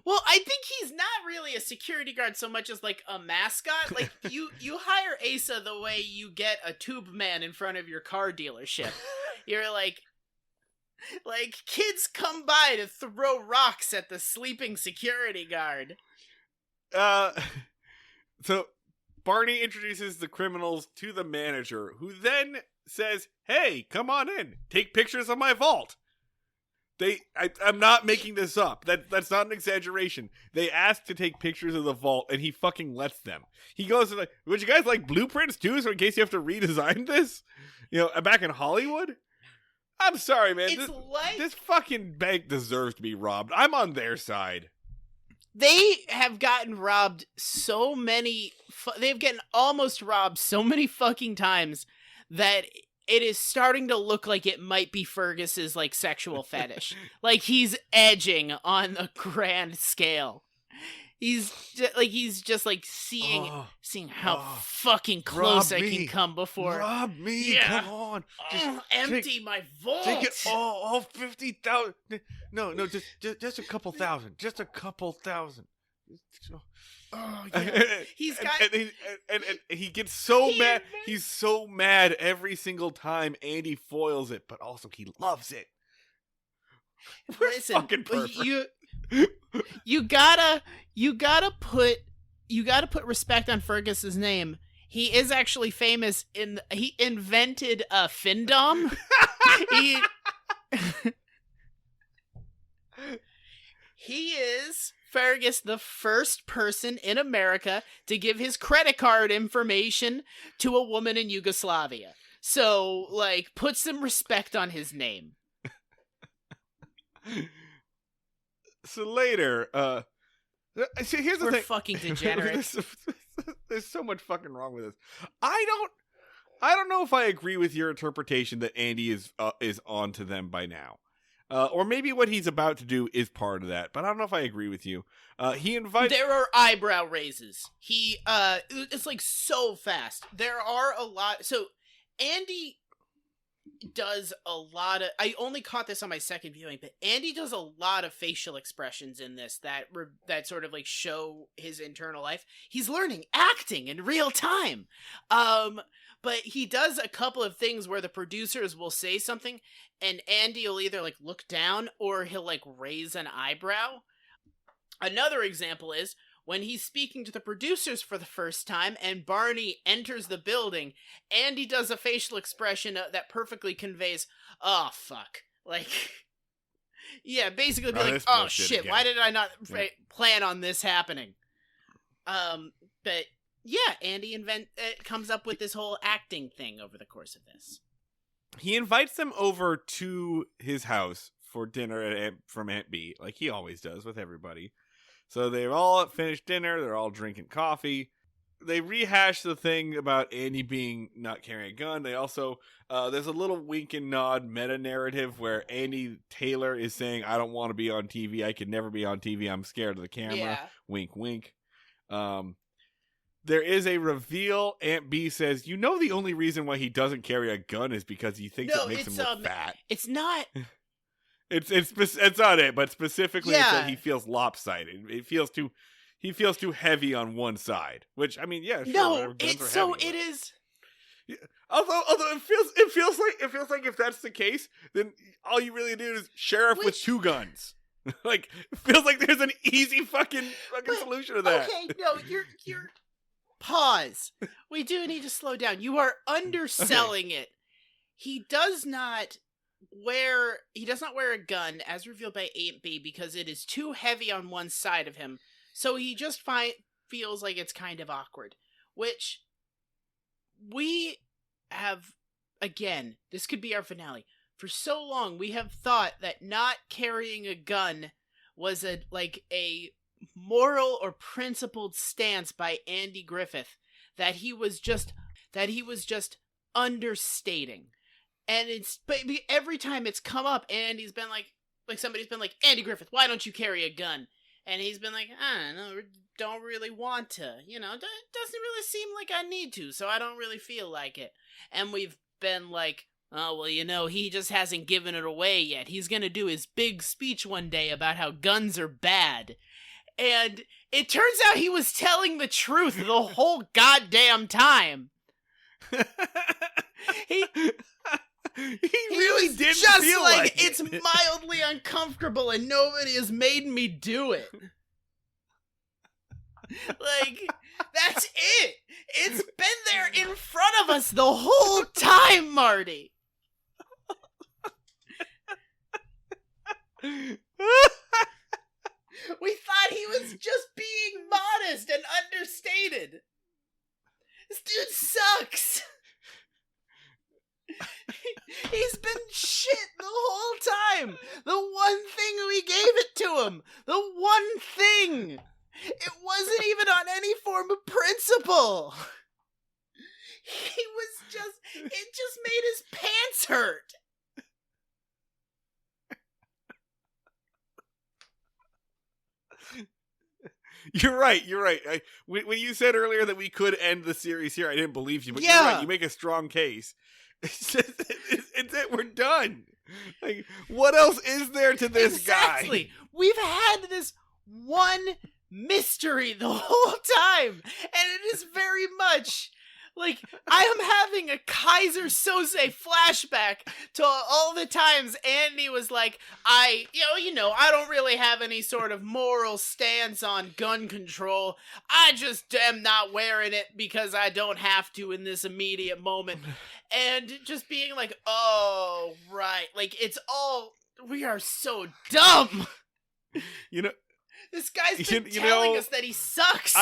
Well, I think he's not really a security guard so much as like a mascot. Like you hire Asa the way you get a tube man in front of your car dealership. You're like kids come by to throw rocks at the sleeping security guard.
So Barney introduces the criminals to the manager, who then says, "Hey, come on in. Take pictures of my vault." I'm not making this up. That's not an exaggeration. They ask to take pictures of the vault, and he fucking lets them. He goes like, "Would you guys like blueprints too, so in case you have to redesign this? You know, back in Hollywood?" I'm sorry, man. This fucking bank deserves to be robbed. I'm on their side.
They have gotten robbed so many... they've gotten almost robbed so many fucking times that... it is starting to look like it might be Fergus's, like, sexual fetish. Like, he's edging on the grand scale. He's just seeing how fucking close I can come before.
Rob me,
Yeah.
come on.
Empty my vault.
Take it all 50,000. No, just a couple thousand. Just a couple thousand.
Oh, yeah. He's got...
and he gets so mad. He's so mad every single time Andy foils it, but also he loves it. We're
Listen,
fucking perfect.
You gotta put respect on Fergus's name. He is actually famous he invented a Findom. He is, Fergus, the first person in America to give his credit card information to a woman in Yugoslavia. So, like, put some respect on his name.
So later, see, here's the
We're
thing.
fucking degenerates.
There's so much fucking wrong with this. I don't know if I agree with your interpretation that Andy is on to them by now. Or maybe what he's about to do is part of that, but I don't know if I agree with you. He invites...
There are eyebrow raises. It's like so fast. There are a lot... So, Andy does a lot of... I only caught this on my second viewing, but Andy does a lot of facial expressions in this that sort of like show his internal life. He's learning acting in real time. But he does a couple of things where the producers will say something and Andy will either like look down or he'll like raise an eyebrow. Another example is when he's speaking to the producers for the first time and Barney enters the building, Andy does a facial expression that perfectly conveys, "Oh, fuck." Like, yeah, basically be like, "Oh, shit, again. Why did I not plan on this happening?" But yeah, Andy comes up with this whole acting thing over the course of this.
He invites them over to his house for dinner from Aunt B, like he always does with everybody. So they're all finished dinner. They're all drinking coffee. They rehash the thing about Andy not carrying a gun. They also, there's a little wink and nod meta narrative where Andy Taylor is saying, "I don't want to be on TV. I could never be on TV. I'm scared of the camera."
Yeah.
Wink, wink. There is a reveal. Aunt B says, "You know the only reason why he doesn't carry a gun is because he thinks it makes him look fat."
It's not.
It's not it, but specifically it's that he feels lopsided. He feels too heavy on one side. Which, I mean, yeah, sure.
No, it's so heavy, it is.
Yeah. Although it feels like if that's the case, then all you really do is sheriff with 2 guns. Like, it feels like there's an easy fucking solution to that.
Okay, no, you're pause. We do need to slow down. You are underselling it. He does not wear a gun as revealed by Aunt B because it is too heavy on one side of him. So he just feels like it's kind of awkward, which we have, again, this could be our finale. For so long, we have thought that not carrying a gun was a moral or principled stance by Andy Griffith, that he was just understating. And but every time it's come up, Andy's been like somebody's been like, "Andy Griffith, why don't you carry a gun?" And he's been like, I don't really want to. You know, doesn't really seem like I need to, so I don't really feel like it. And we've been like, oh, well, you know, he just hasn't given it away yet. He's gonna do his big speech one day about how guns are bad. And it turns out he was telling the truth the whole goddamn time. He
really did
just
feel
like
it.
it's mildly uncomfortable and nobody has made me do it. Like, that's it. It's been there in front of us the whole time, Marty. We thought he was just being modest and understated. This dude sucks. He's been shit the whole time. The one thing we gave it to him. The one thing. It wasn't even on any form of principle. It just made his pants hurt.
You're right. When you said earlier that we could end the series here, I didn't believe you. But
Yeah.
You're right. You make a strong case. It's it. We're done. Like, what else is there to this guy?
Exactly. We've had this one mystery the whole time, and it is very much like I am having a Kaiser Soze flashback to all the times Andy was like, I don't really have any sort of moral stance on gun control. I just am not wearing it because I don't have to in this immediate moment. And just being like, oh, right. Like, we are so dumb.
You know,
this guy's been telling us that he sucks.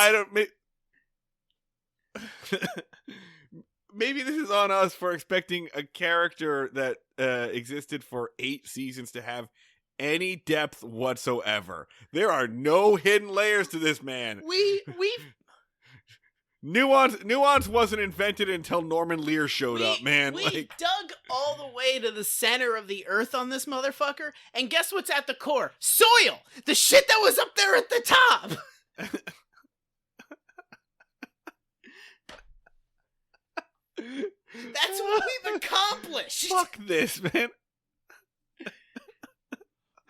Maybe this is on us for expecting a character that existed for 8 seasons to have any depth whatsoever. There are no hidden layers to this man. Nuance wasn't invented until Norman Lear showed up, man.
We dug all the way to the center of the earth on this motherfucker, and guess what's at the core? Soil! The shit that was up there at the top! That's what we've accomplished!
Fuck this, man.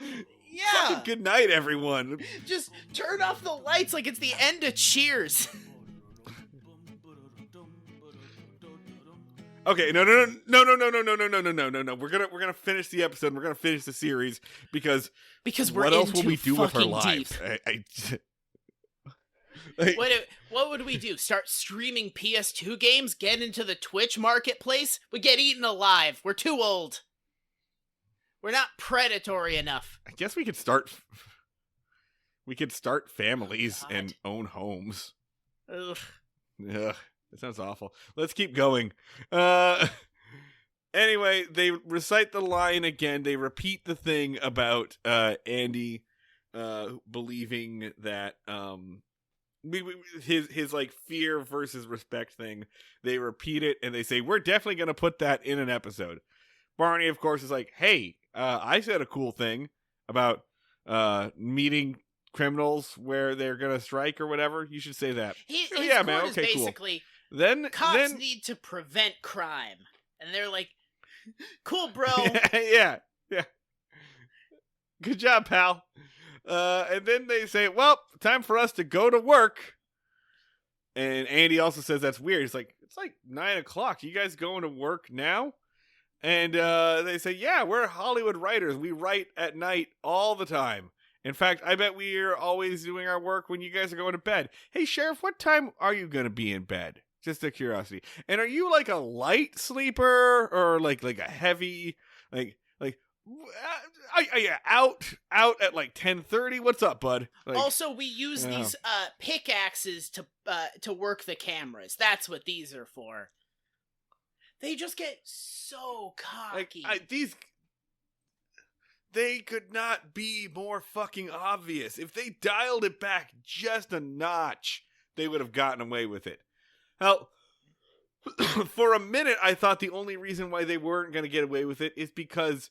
Yeah!
Fucking good night, everyone.
Just turn off the lights like it's the end of Cheers.
Okay, no. We're gonna finish the episode. We're gonna finish the series because
we're
what else will
in
we
too
do with our
fucking
lives?
deep. What would we do? Start streaming PS2 games? Get into the Twitch marketplace? We get eaten alive. We're too old. We're not predatory enough.
I guess we could start. We could start families
God.
and own homes.
Ugh.
Ugh. That sounds awful. Let's keep going. Anyway, they recite the line again. They repeat the thing about Andy believing that his like fear versus respect thing. They repeat it and they say, we're definitely going to put that in an episode. Barney, of course, is like, hey, I said a cool thing about meeting criminals where they're going to strike or whatever. You should say that.
His
yeah,
quote
man.
is
Okay,
basically,
cool. Then
cops need to prevent crime. And they're like, cool, bro.
yeah. Good job, pal. And then they say, well, time for us to go to work. And Andy also says that's weird. He's like, it's like 9 o'clock. You guys going to work now? And they say, yeah, we're Hollywood writers. We write at night all the time. In fact, I bet we're always doing our work when you guys are going to bed. Hey, Sheriff, what time are you going to be in bed? Just a curiosity. And are you like a light sleeper or like a heavy, out at like 10:30? What's up, bud? Like,
also, we use these pickaxes to work the cameras. That's what these are for. They just get so cocky.
They could not be more fucking obvious. If they dialed it back just a notch, they would have gotten away with it. Hell, for a minute, I thought the only reason why they weren't going to get away with it is because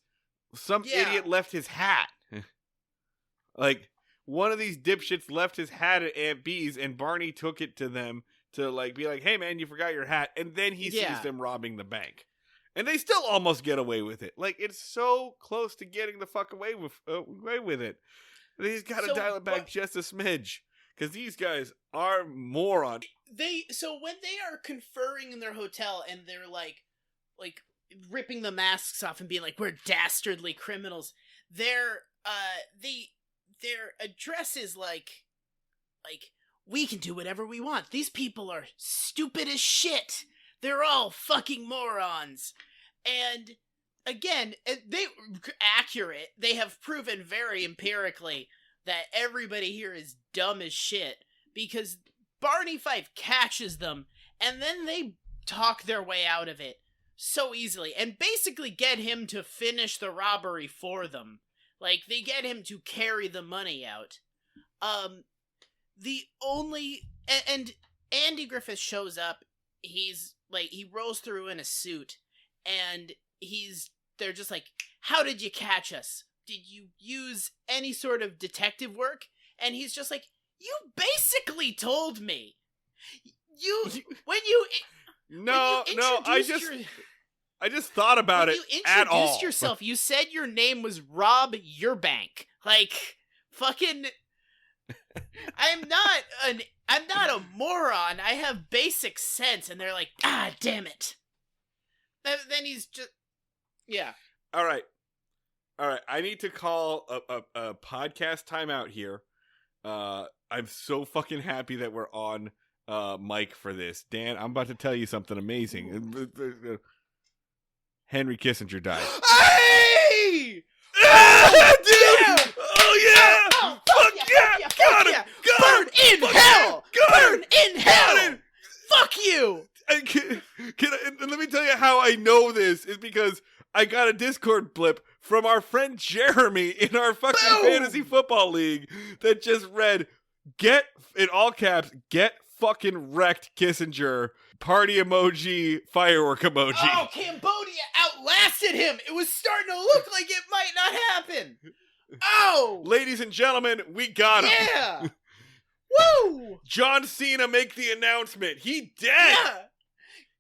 some idiot left his hat. Like, one of these dipshits left his hat at Aunt B's, and Barney took it to them to like be like, "Hey man, you forgot your hat," and then he sees them robbing the bank, and they still almost get away with it. Like it's so close to getting the fuck away with it. He's got to dial it back just a smidge because these guys are morons.
So when they are conferring in their hotel and they're like ripping the masks off and being like, "We're dastardly criminals," their address is like we can do whatever we want. These people are stupid as shit. They're all fucking morons. And again, accurate. They have proven very empirically that everybody here is dumb as shit because Barney Fife catches them and then they talk their way out of it so easily and basically get him to finish the robbery for them. Like, they get him to carry the money out. And Andy Griffith shows up. He's like, he rolls through in a suit and they're just like, "How did you catch us? Did you use any sort of detective work?" And he's just like, "You basically told me.
I just thought about it at all.
You introduced yourself. You said your name was Rob Yearbank. Like, fucking, I'm not a moron. I have basic sense." And they're like, "Ah, damn it." Then he's just, yeah.
All right. I need to call a podcast timeout here. I'm so fucking happy that we're on mic for this. Dan, I'm about to tell you something amazing. Henry Kissinger died.
Hey!
Dude! Oh yeah!
Oh,
fuck yeah! Got him!
Burn in hell! Burn in hell! Fuck you!
And let me tell you how I know this is because I got a Discord blip from our friend Jeremy in our fucking fantasy football league that just read, "Get," in all caps, "Get fucking wrecked Kissinger, party emoji, firework emoji."
Oh, Cambodia outlasted him. It was starting to look like it might not happen. Oh!
Ladies and gentlemen, we got him.
Yeah! Woo!
John Cena make the announcement. He dead.
Yeah!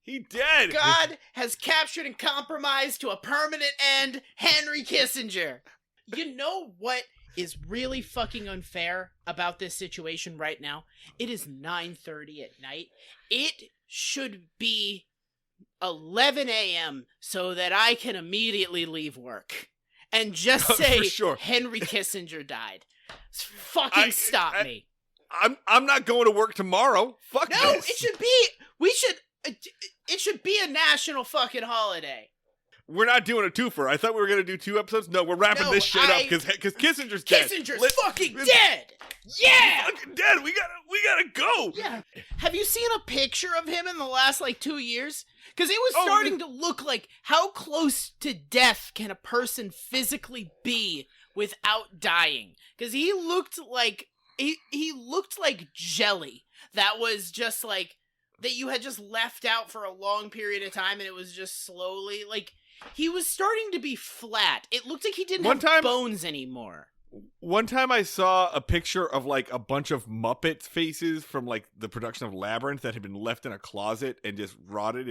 He dead.
God has captured and compromised to a permanent end Henry Kissinger. You know what is really fucking unfair about this situation right now? It is 9:30 at night. It should be 11 a.m. so that I can immediately leave work and just say Henry Kissinger died. Fucking stop me.
I'm not going to work tomorrow. Fuck
no,
this.
It should be a national fucking holiday.
We're not doing a twofer. I thought we were going to do 2 episodes. No, we're wrapping this shit up because Kissinger's dead.
Kissinger's fucking dead. Yeah.
Fucking dead. We gotta go.
Yeah. Have you seen a picture of him in the last 2 years? Because it was starting to look like how close to death can a person physically be without dying? Because he looked like he looked like jelly that was just that you had just left out for a long period of time, and it was just slowly he was starting to be flat. It looked like he didn't have bones anymore.
One time I saw a picture of a bunch of Muppet faces from the production of Labyrinth that had been left in a closet and just rotted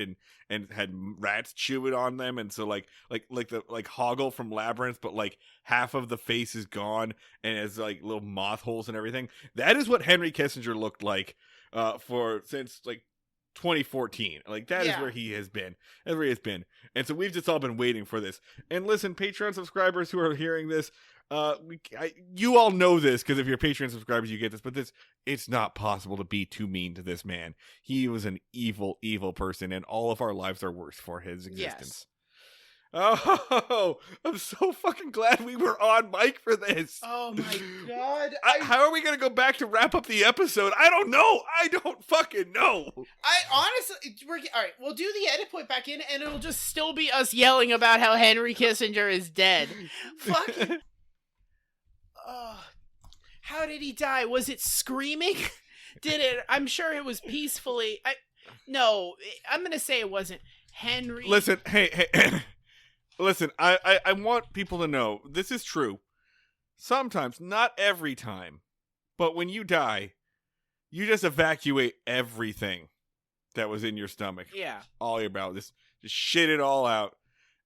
and had rats chewing on them, and so like Hoggle from Labyrinth, but half of the face is gone and has little moth holes and everything. That is what Henry Kissinger looked like since 2014. That is where he has been. That's where he has been. And so we've just all been waiting for this. And listen, Patreon subscribers who are hearing this, you all know this because if you're Patreon subscribers, you get this. But it's not possible to be too mean to this man. He was an evil, evil person, and all of our lives are worse for his existence. Yes. Oh, I'm so fucking glad we were on mic for this.
Oh my god.
How are we going to go back to wrap up the episode? I don't know. I don't fucking know.
I honestly, all right, we'll do the edit point back in and it'll just still be us yelling about how Henry Kissinger is dead. Fucking. How did he die? Was it screaming? I'm sure it was peacefully. No, I'm going to say it wasn't. Henry.
Listen, hey. Listen, I want people to know this is true. Sometimes, not every time, but when you die, you just evacuate everything that was in your stomach.
Yeah.
All your bowels. Just shit it all out.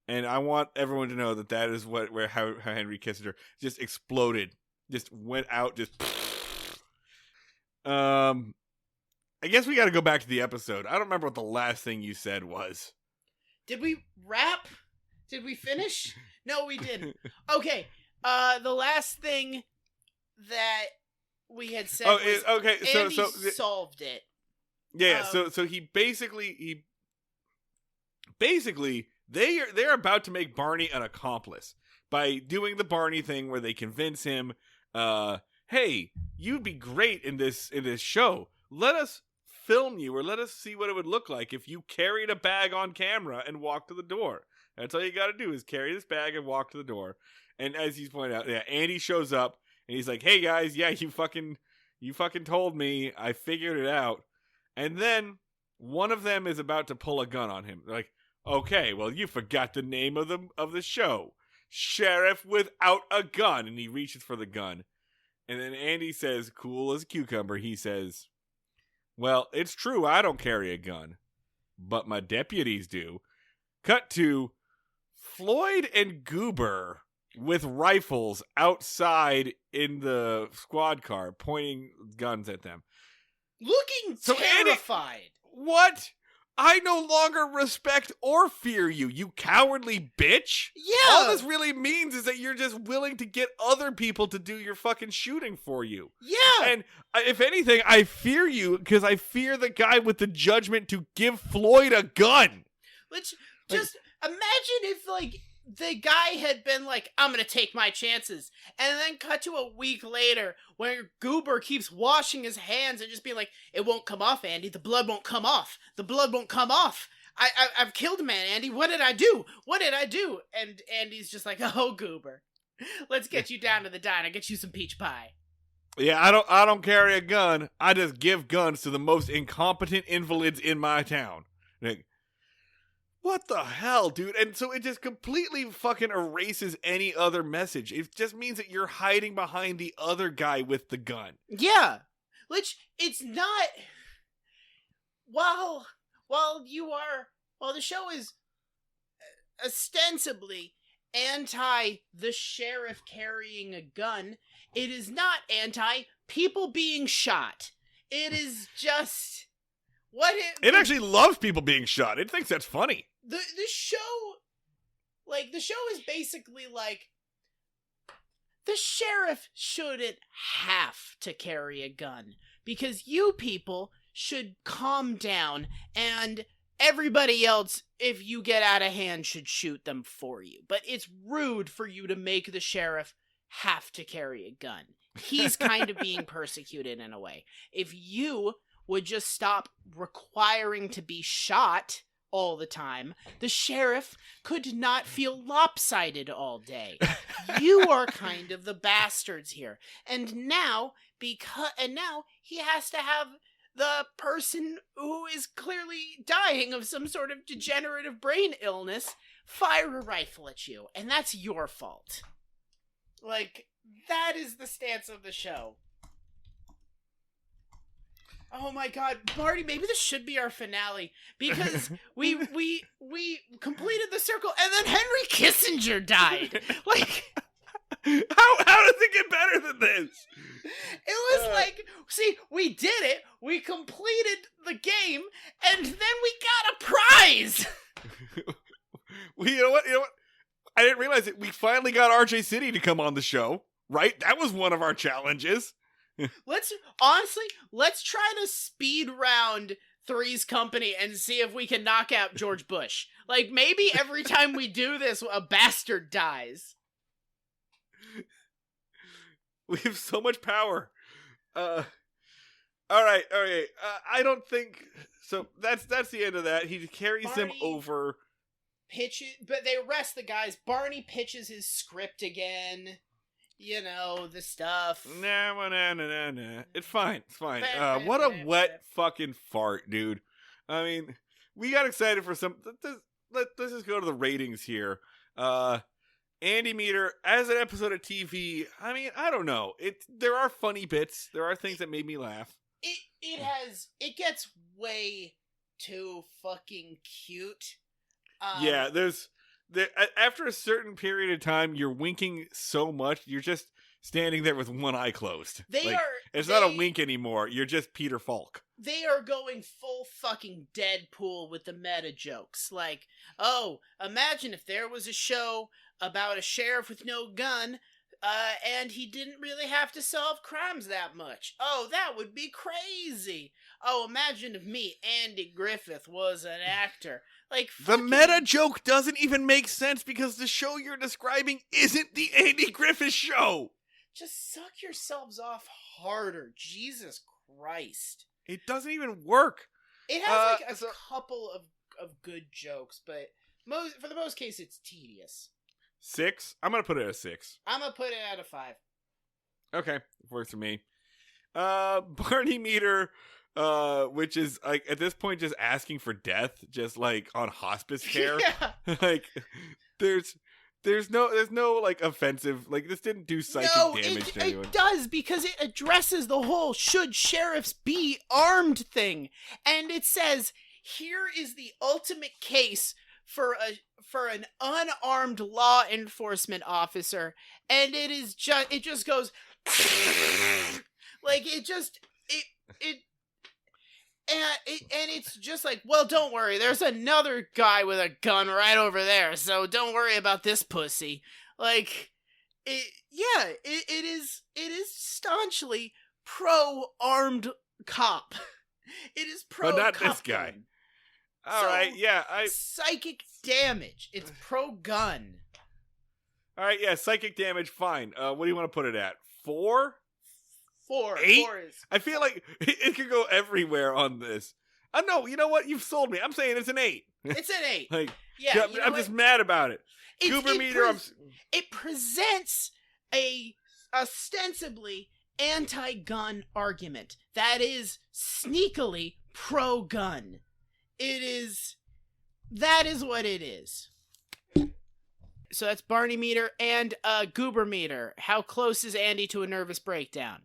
And I want everyone to know that is how Henry Kissinger just exploded. Just went out, just... I guess we got to go back to the episode. I don't remember what the last thing you said was.
Did we wrap? Did we finish? No, we didn't. Okay. The last thing that we had said was Andy solved it.
Yeah. So he basically they're about to make Barney an accomplice by doing the Barney thing where they convince him, hey, you'd be great in this show. Let us film you, or let us see what it would look like if you carried a bag on camera and walked to the door. That's all you got to do is carry this bag and walk to the door. And as he's pointed out, yeah, Andy shows up and he's like, "Hey guys, yeah, you fucking told me. I figured it out." And then one of them is about to pull a gun on him. They're like, "Okay, well, you forgot the name of the show, Sheriff Without a Gun." And he reaches for the gun. And then Andy says, cool as a cucumber, he says, "Well, it's true, I don't carry a gun, but my deputies do." Cut to Floyd and Goober with rifles outside in the squad car, pointing guns at them.
Looking terrified.
Andy, what? I no longer respect or fear you, you cowardly bitch.
Yeah.
All this really means is that you're just willing to get other people to do your fucking shooting for you.
Yeah.
And if anything, I fear you because I fear the guy with the judgment to give Floyd a gun.
Let's just imagine if, like, the guy had been like, "I'm gonna take my chances," and then cut to a week later where Goober keeps washing his hands and just being like, "It won't come off, Andy. The blood won't come off. The blood won't come off. I've killed a man, Andy. What did I do? What did I do?" And Andy's just like, "Oh, Goober, let's get you down to the diner. Get you some peach pie."
Yeah, I don't carry a gun. I just give guns to the most incompetent invalids in my town. Like, what the hell, dude? And so it just completely fucking erases any other message. It just means that you're hiding behind the other guy with the gun.
Yeah. Which, it's not... While the show is ostensibly anti the sheriff carrying a gun, it is not anti people being shot. It is just... It
actually loves people being shot. It thinks that's funny.
The show is basically like, the sheriff shouldn't have to carry a gun because you people should calm down, and everybody else, if you get out of hand, should shoot them for you. But it's rude for you to make the sheriff have to carry a gun. He's kind of being persecuted in a way. If you would just stop requiring to be shot all the time, the sheriff could not feel lopsided all day. You are kind of the bastards here. And now he has to have the person who is clearly dying of some sort of degenerative brain illness fire a rifle at you, and that's your fault. Like, that is the stance of the show. Oh my god, Marty, maybe this should be our finale, because we completed the circle and then Henry Kissinger died. Like,
how does it get better than this?
It was like, see, we did it, we completed the game, and then we got a prize.
Well, you know what? I didn't realize it. We finally got RJ City to come on the show, right? That was one of our challenges.
Let's try to speed round Three's Company and see if we can knock out George Bush. Like, maybe every time we do this, a bastard dies.
We have so much power. All right. I don't think so. That's the end of that. He carries him over.
But they arrest the guys. Barney pitches his script again. You know, the stuff.
Nah. It's fine. What a wet fucking fart, dude. I mean, we got excited for some... Let's just go to the ratings here. Andy Meter as an episode of TV. I mean, I don't know. There are funny bits. There are things that made me laugh.
It gets way too fucking cute.
Yeah, after a certain period of time, you're winking so much, you're just standing there with one eye closed. It's not a wink anymore. You're just Peter Falk.
They are going full fucking Deadpool with the meta jokes. Like, oh, imagine if there was a show about a sheriff with no gun, and he didn't really have to solve crimes that much. Oh, that would be crazy. Oh, imagine if me, Andy Griffith, was an actor. Like,
the meta joke doesn't even make sense because the show you're describing isn't the Andy Griffith show.
Just suck yourselves off harder. Jesus Christ.
It doesn't even work.
It has a couple of good jokes, but for the most case, it's tedious.
6? I'm going to put it at a 6.
I'm going to put it at a 5.
Okay. Works for me. Barney Meter, which is, like, at this point, just asking for death, just, like, on hospice care.
Yeah.
Like, there's no, like, offensive, like, this didn't do psychic damage to anyone.
It does, because it addresses the whole should sheriffs be armed thing. And it says, here is the ultimate case for an unarmed law enforcement officer, and it just goes like and it's just like, well, don't worry, there's another guy with a gun right over there, so don't worry about this pussy. Like, it is staunchly pro-armed cop. It is pro-cop.
But not this guy. All right, yeah.
Psychic damage. It's pro-gun.
All right, yeah, psychic damage, fine. What do you want to put it at? 4?
4.
8?
4 is...
I feel like it could go everywhere on this. No, you know what? You've sold me. I'm saying it's an 8.
It's an 8.
Like,
yeah,
I'm just mad about it. Goober Meter,
it presents a ostensibly anti-gun argument that is sneakily pro-gun. That is what it is. So that's Barney Meter and Goober Meter. How close is Andy to a nervous breakdown?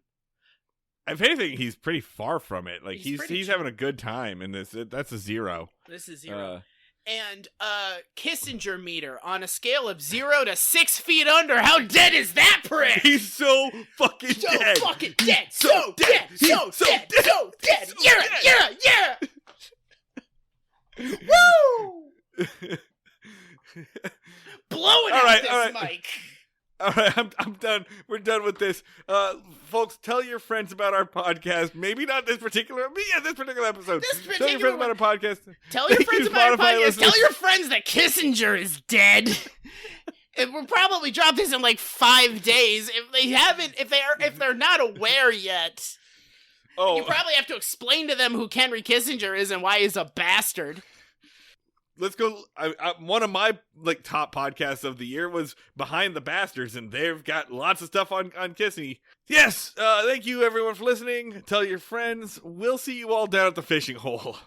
If anything, he's pretty far from it. Like, he's having a good time in this. That's a 0.
This is 0. And Kissinger Meter on a scale of 0 to 6 feet under. How dead is that prick?
He's so fucking dead.
So fucking dead. So dead. So dead. So dead. Yeah. Woo! Blowing out this mic.
All right, I'm done. We're done with this. Folks, tell your friends about our podcast. Maybe not this particular, but yeah, this particular episode. Tell your friends about our podcast.
Tell your friends about our podcast. Tell your friends that Kissinger is dead. And we'll probably drop this in like 5 days. If they're not aware yet.
Oh,
you probably have to explain to them who Henry Kissinger is and why he's a bastard.
Let's go. One of my top podcasts of the year was Behind the Bastards, and they've got lots of stuff on Kissy. Yes, thank you everyone for listening. Tell your friends. We'll see you all down at the fishing hole.